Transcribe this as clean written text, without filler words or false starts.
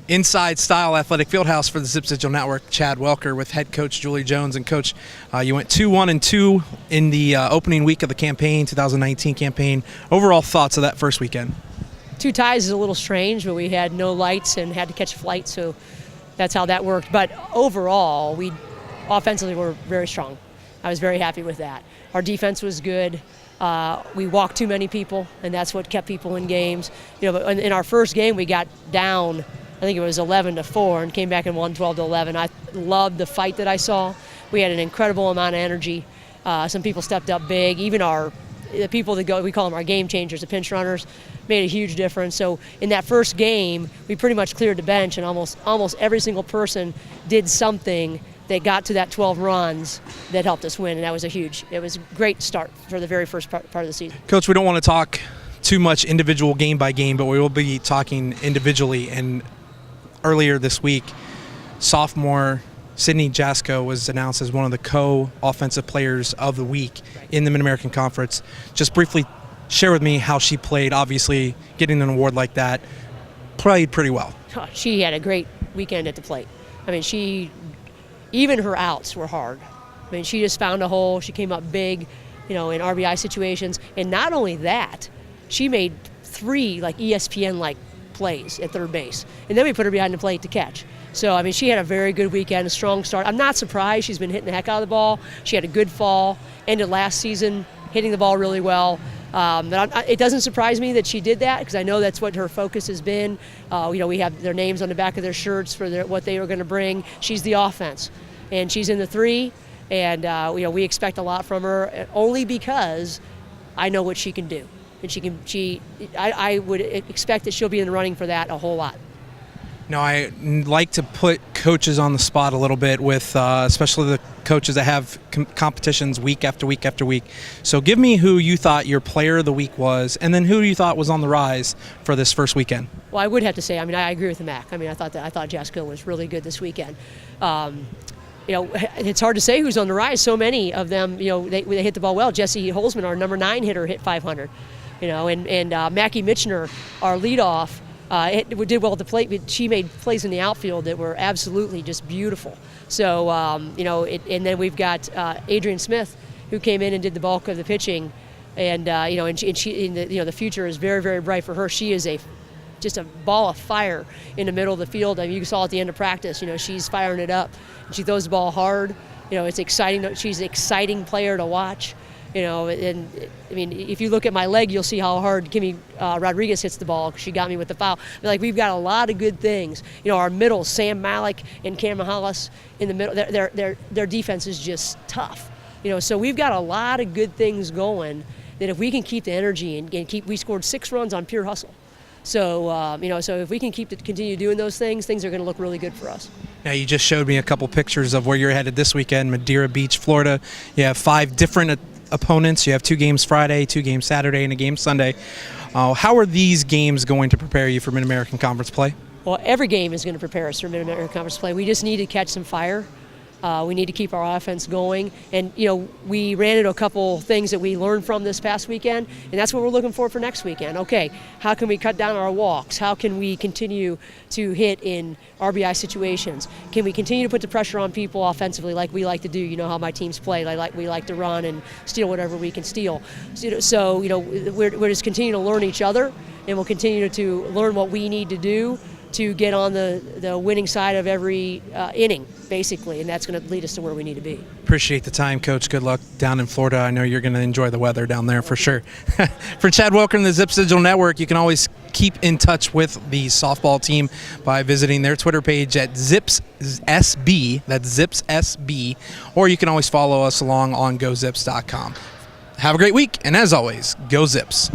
Inside Style Athletic Fieldhouse for the Zips Digital Network. Chad Welker with head coach Julie Jones. And coach, you went 2-1-2 in the opening week of the campaign, 2019 campaign. Overall thoughts of that first weekend? 2 ties is a little strange, but we had no lights and had to catch a flight, so that's how that worked. But overall, we offensively were very strong. I was very happy with that. Our defense was good. We walked too many people, and that's what kept people in games. But in our first game, we got down, I think it was 11-4, and came back and won 12-11. I loved the fight that I saw. We had an incredible amount of energy. Some people stepped up big. Even the people that go, we call them our game changers, the pinch runners, made a huge difference. So in that first game, we pretty much cleared the bench, and almost every single person did something that got to that 12 runs that helped us win, and that was it was a great start for the very first part of the season. Coach, we don't want to talk too much individual game by game, but we will be talking individually. And earlier this week, sophomore Sydney Jasko was announced as one of the co-offensive players of the week in the Mid-American Conference. Just briefly share with me how she played. Obviously, getting an award like that, played pretty well. She had a great weekend at the plate. I mean, even her outs were hard. I mean, she just found a hole. She came up big, in RBI situations. And not only that, she made 3 ESPN-like plays at third base. And then we put her behind the plate to catch. So, I mean, she had a very good weekend, a strong start. I'm not surprised. She's been hitting the heck out of the ball. She had a good fall. Ended last season hitting the ball really well. It doesn't surprise me that she did that, because I know that's what her focus has been. We have their names on the back of their shirts for what they were going to bring. She's the offense, and she's in the 3, and we expect a lot from her, only because I know what she can do, and I would expect that she'll be in the running for that a whole lot. Now, I like to put coaches on the spot a little bit with especially the coaches that have competitions week after week after week. So give me who you thought your player of the week was, and then who you thought was on the rise for this first weekend. Well, I would have to say, I agree with Mac. I thought Jasko was really good this weekend. It's hard to say who's on the rise. So many of them, they hit the ball well. Jessie Holzman, our number 9 hitter, hit 500. And Mackie Mitchner, our leadoff, did well at the plate, but she made plays in the outfield that were absolutely just beautiful. So, and then we've got Adrian Smith, who came in and did the bulk of the pitching, and the future is very, very bright for her. She is just a ball of fire in the middle of the field. You saw at the end of practice, she's firing it up. She throws the ball hard. It's exciting. She's an exciting player to watch. If you look at my leg, you'll see how hard Kimmy Rodriguez hits the ball. She got me with the foul. We've got a lot of good things. Our middle, Sam Malik and Cameron Hollis in the middle, their defense is just tough. So we've got a lot of good things going that if we can keep the energy and we scored 6 runs on pure hustle. So, so if we can continue doing those things are going to look really good for us. Now, you just showed me a couple pictures of where you're headed this weekend, Madeira Beach, Florida. You have 5 different opponents. You have 2 games Friday, 2 games Saturday, and a game Sunday. How are these games going to prepare you for Mid-American Conference play? Well, every game is going to prepare us for Mid-American Conference play. We just need to catch some fire. We need to keep our offense going. And, we ran into a couple things that we learned from this past weekend, and that's what we're looking for next weekend. Okay, how can we cut down our walks? How can we continue to hit in RBI situations? Can we continue to put the pressure on people offensively like we like to do? You know how my teams play. We like to run and steal whatever we can steal. So, we're just continuing to learn each other, and we'll continue to learn what we need to do to get on the winning side of every inning, basically, and that's going to lead us to where we need to be. Appreciate the time, Coach. Good luck down in Florida. I know you're going to enjoy the weather down there for sure. For Chad Welker and the Zips Digital Network, you can always keep in touch with the softball team by visiting their Twitter page at ZipsSB, that's ZipsSB, or you can always follow us along on GoZips.com. Have a great week, and as always, Go Zips.